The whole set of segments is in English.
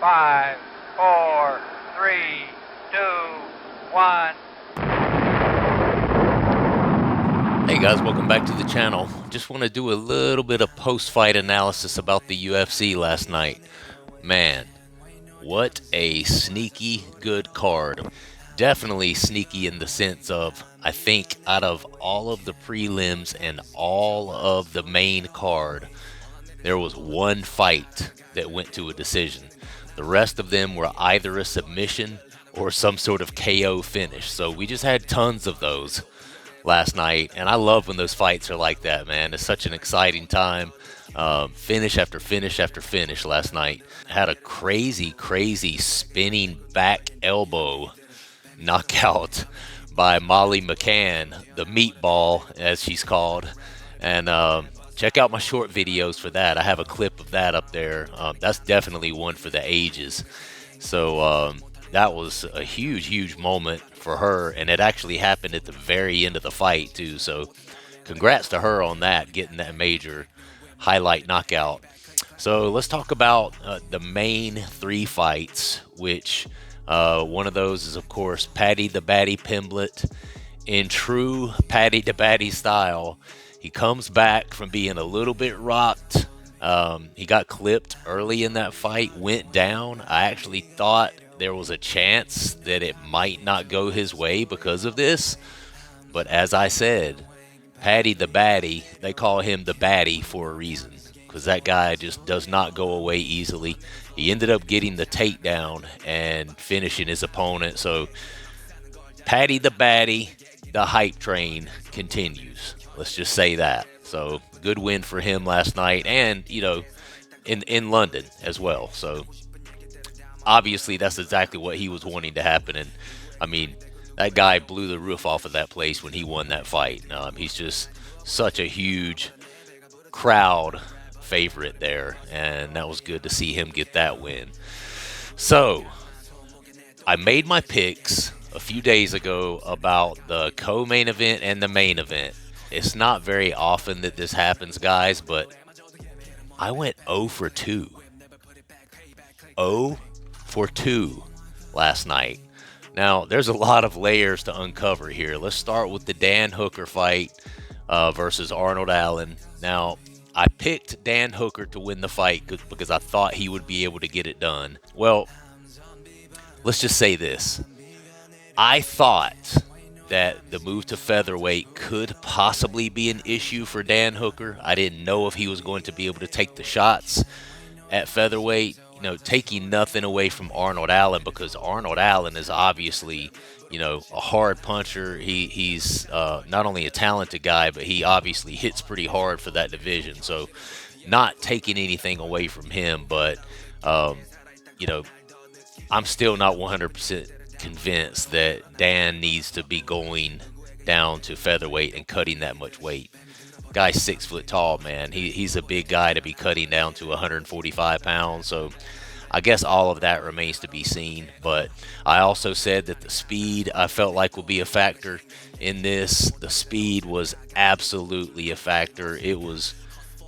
5, 4, 3, 2, 1. Hey guys, welcome back to the channel. Just want to do a little bit of post-fight analysis about the UFC last night. Man, what a sneaky good card. Definitely sneaky in the sense of, I think out of all of the prelims and all of the main card, there was one fight that went to a decision. The rest of them were either a submission or some sort of KO finish. So we just had tons of those last night, and I love when those fights are like that, man. It's such an exciting time. Finish after finish after finish last night. Had a crazy spinning back elbow knockout by Molly McCann, the meatball as she's called. And check out my short videos for that. I have a clip of that up there. That's definitely one for the ages. So that was a huge moment for her, and it actually happened at the very end of the fight too. So congrats to her on that, getting that major highlight knockout. So let's talk about the main three fights, which one of those is of course Paddy the Baddy Pimblett. In true Paddy the Baddy style, he comes back from being a little bit rocked. He got clipped early in that fight, went down. I actually thought there was a chance that it might not go his way because of this. But as I said, Paddy the Baddy, they call him the Baddy for a reason, because that guy just does not go away easily. He ended up getting the takedown and finishing his opponent. So Paddy the Baddy, the hype train continues. Let's just say that. So good win for him last night, and you know, in London as well. So obviously that's exactly what he was wanting to happen. And I mean, that guy blew the roof off of that place when he won that fight. He's just such a huge crowd favorite there, and that was good to see him get that win. So I made my picks a few days ago about the co-main event and the main event. It's not very often that this happens, guys, but I went 0 for 2. 0 for 2 last night. Now, there's a lot of layers to uncover here. Let's start with the Dan Hooker fight versus Arnold Allen. Now, I picked Dan Hooker to win the fight because I thought he would be able to get it done. Well, let's just say this. I thought that the move to featherweight could possibly be an issue for Dan Hooker. I didn't know if he was going to be able to take the shots at featherweight. You know, taking nothing away from Arnold Allen, because Arnold Allen is obviously, you know, a hard puncher. He's not only a talented guy, but he obviously hits pretty hard for that division. So not taking anything away from him, but, you know, I'm still not 100% convinced that Dan needs to be going down to featherweight and cutting that much weight. Guy's 6 foot tall, man. He's a big guy to be cutting down to 145 pounds. So I guess all of that remains to be seen. But I also said that the speed I felt like would be a factor in this. The speed was absolutely a factor. It was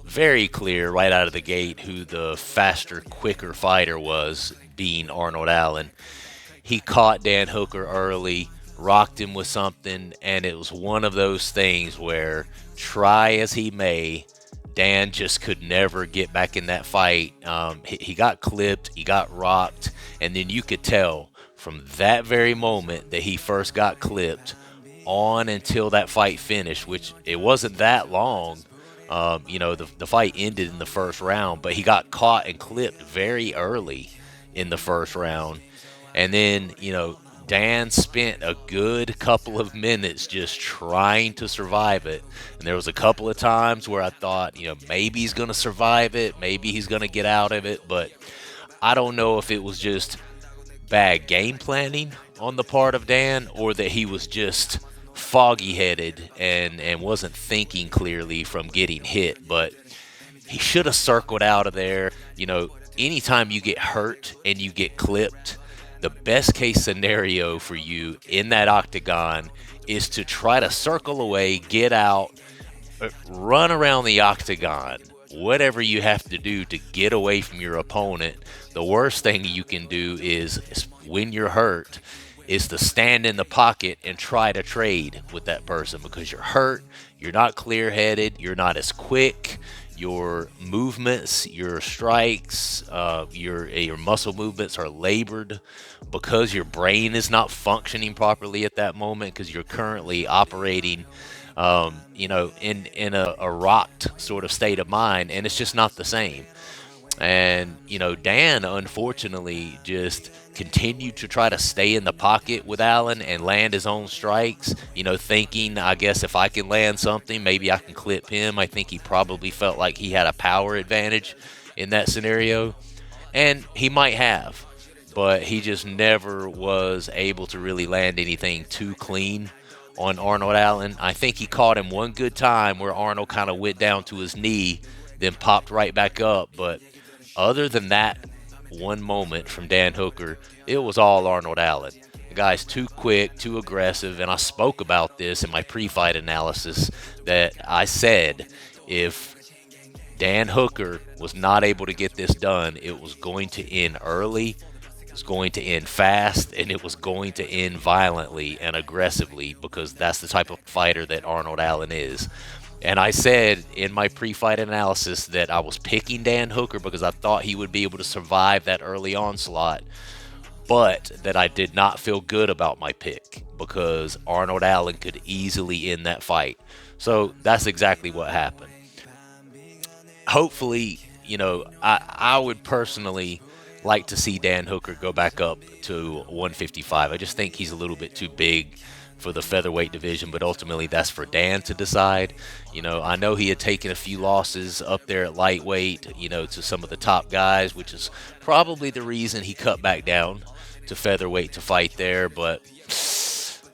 very clear right out of the gate who the faster, quicker fighter was, being Arnold Allen. He caught Dan Hooker early, rocked him with something, and it was one of those things where, try as he may, Dan just could never get back in that fight. He got clipped, he got rocked, and then you could tell from that very moment that he first got clipped on until that fight finished, which it wasn't that long. You know, the fight ended in the first round, but he got caught and clipped very early in the first round. And then, you know, Dan spent a good couple of minutes just trying to survive it. And there was a couple of times where I thought, you know, maybe he's going to survive it. Maybe he's going to get out of it. But I don't know if it was just bad game planning on the part of Dan, or that he was just foggy-headed and wasn't thinking clearly from getting hit. But he should have circled out of there. You know, anytime you get hurt and you get clipped, the best case scenario for you in that octagon is to try to circle away, get out, run around the octagon, whatever you have to do to get away from your opponent. The worst thing you can do is when you're hurt is to stand in the pocket and try to trade with that person because you're hurt, you're not clear-headed, you're not as quick, your movements, your strikes, your muscle movements are labored because your brain is not functioning properly at that moment because you're currently operating in a rocked sort of state of mind, and it's just not the same. And, Dan unfortunately just continued to try to stay in the pocket with Allen and land his own strikes, thinking, I guess, if I can land something, maybe I can clip him. I think he probably felt like he had a power advantage in that scenario, and he might have, but he just never was able to really land anything too clean on Arnold Allen. I think he caught him one good time where Arnold kind of went down to his knee, then popped right back up. But other than that one moment from Dan Hooker, it was all Arnold Allen. The guy's too quick, too aggressive, and I spoke about this in my pre-fight analysis that I said if Dan Hooker was not able to get this done, it was going to end early, it was going to end fast, and it was going to end violently and aggressively because that's the type of fighter that Arnold Allen is. And I said in my pre-fight analysis that I was picking Dan Hooker because I thought he would be able to survive that early onslaught, but that I did not feel good about my pick because Arnold Allen could easily end that fight. So that's exactly what happened. Hopefully, I would personally like to see Dan Hooker go back up to 155. I just think he's a little bit too big for the featherweight division, but ultimately that's for Dan to decide. I know he had taken a few losses up there at lightweight, to some of the top guys, which is probably the reason he cut back down to featherweight to fight there, but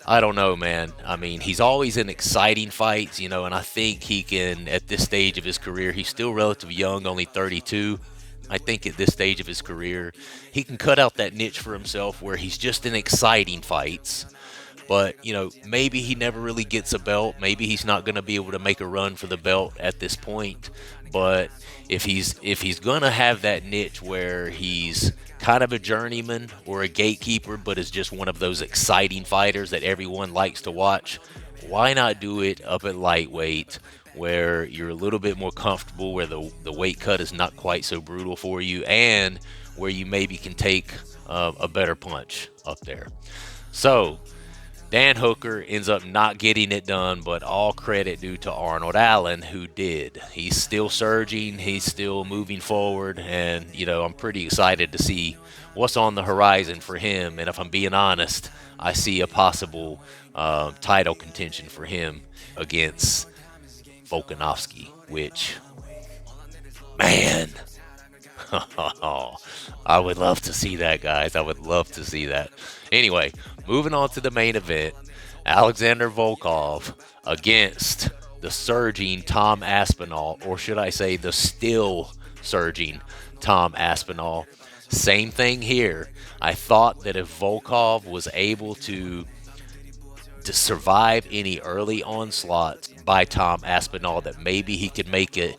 I don't know, man. I mean, he's always in exciting fights, and I think he can, at this stage of his career, he's still relatively young, only 32. I think at this stage of his career, he can cut out that niche for himself where he's just in exciting fights. But, maybe he never really gets a belt. Maybe he's not going to be able to make a run for the belt at this point. But if he's going to have that niche where he's kind of a journeyman or a gatekeeper, but is just one of those exciting fighters that everyone likes to watch, why not do it up at lightweight where you're a little bit more comfortable, where the weight cut is not quite so brutal for you, and where you maybe can take a better punch up there. So Dan Hooker ends up not getting it done, but all credit due to Arnold Allen, who did. He's still surging, he's still moving forward, and, I'm pretty excited to see what's on the horizon for him. And if I'm being honest, I see a possible title contention for him against Volkanovski, which, man, I would love to see that, guys. I would love to see that. Anyway, moving on to the main event, Alexander Volkov against the surging Tom Aspinall, or should I say the still surging Tom Aspinall. Same thing here. I thought that if Volkov was able to survive any early onslaughts by Tom Aspinall, that maybe he could make it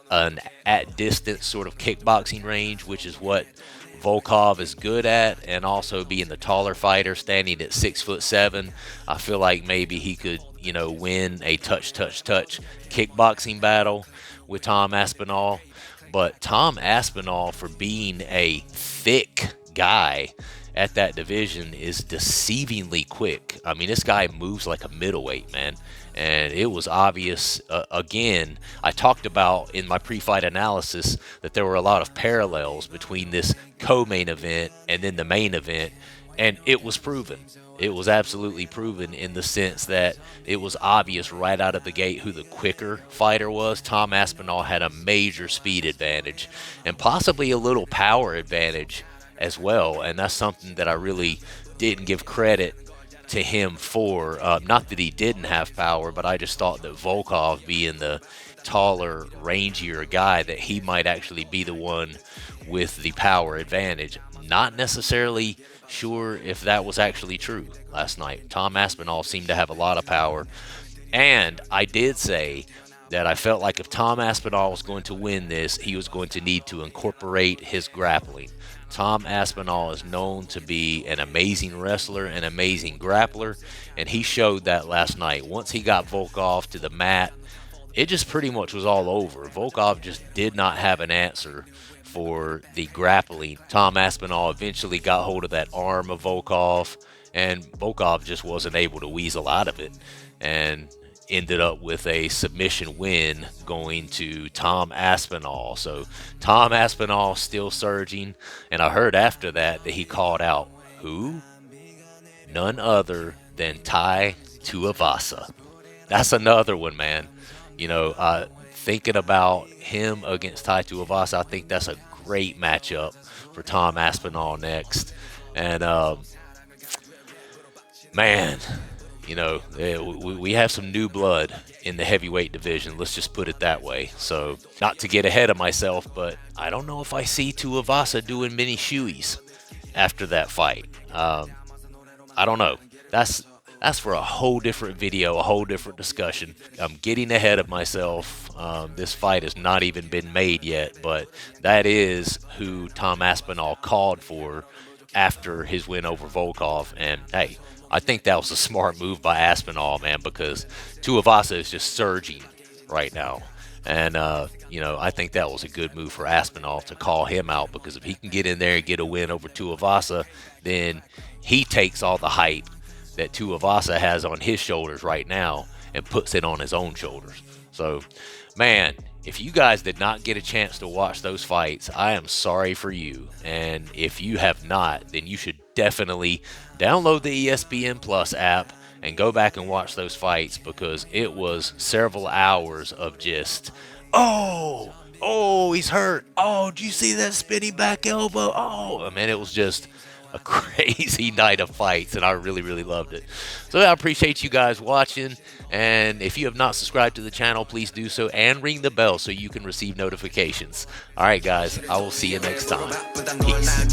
an at distance sort of kickboxing range, which is what Volkov is good at, and also being the taller fighter, standing at 6'7". I feel like maybe he could, win a touch kickboxing battle with Tom Aspinall. But Tom Aspinall, for being a thick guy at that division, is deceivingly quick. I mean, this guy moves like a middleweight, man. And it was obvious, again, I talked about in my pre-fight analysis that there were a lot of parallels between this co-main event and then the main event, and it was proven. It was absolutely proven in the sense that it was obvious right out of the gate who the quicker fighter was. Tom Aspinall had a major speed advantage and possibly a little power advantage as well, and that's something that I really didn't give credit to him for. Not that he didn't have power, but I just thought that Volkov, being the taller, rangier guy, that he might actually be the one with the power advantage. Not necessarily sure if that was actually true last night. Tom Aspinall seemed to have a lot of power, and I did say that I felt like if Tom Aspinall was going to win this, he was going to need to incorporate his grappling. Tom Aspinall is known to be an amazing wrestler, an amazing grappler, and he showed that last night. Once he got Volkov to the mat, it just pretty much was all over. Volkov just did not have an answer for the grappling. Tom Aspinall eventually got hold of that arm of Volkov, and Volkov just wasn't able to weasel out of it, and ended up with a submission win going to Tom Aspinall. So Tom Aspinall still surging, and I heard after that he called out who? None other than Tai Tuivasa. That's another one, man. You know, thinking about him against Tai Tuivasa, I think that's a great matchup for Tom Aspinall next. And man, you know, we have some new blood in the heavyweight division. Let's just put it that way. So, not to get ahead of myself, but I don't know if I see Tuivasa doing many shoeies after that fight. I don't know. That's for a whole different video, a whole different discussion. I'm getting ahead of myself. This fight has not even been made yet, but that is who Tom Aspinall called for after his win over Volkov. And hey, I think that was a smart move by Aspinall, man, because Tuivasa is just surging right now. And, you know, I think that was a good move for Aspinall to call him out, because if he can get in there and get a win over Tuivasa, then he takes all the hype that Tuivasa has on his shoulders right now and puts it on his own shoulders. So, man, if you guys did not get a chance to watch those fights, I am sorry for you. And if you have not, then you should definitely download the ESPN Plus app and go back and watch those fights, because it was several hours of just, oh, he's hurt. Oh, do you see that spinning back elbow? Oh, I mean, it was just a crazy night of fights, and I really, really loved it. So I appreciate you guys watching, and if you have not subscribed to the channel, please do so, and ring the bell so you can receive notifications. All right, guys, I will see you next time. Peace.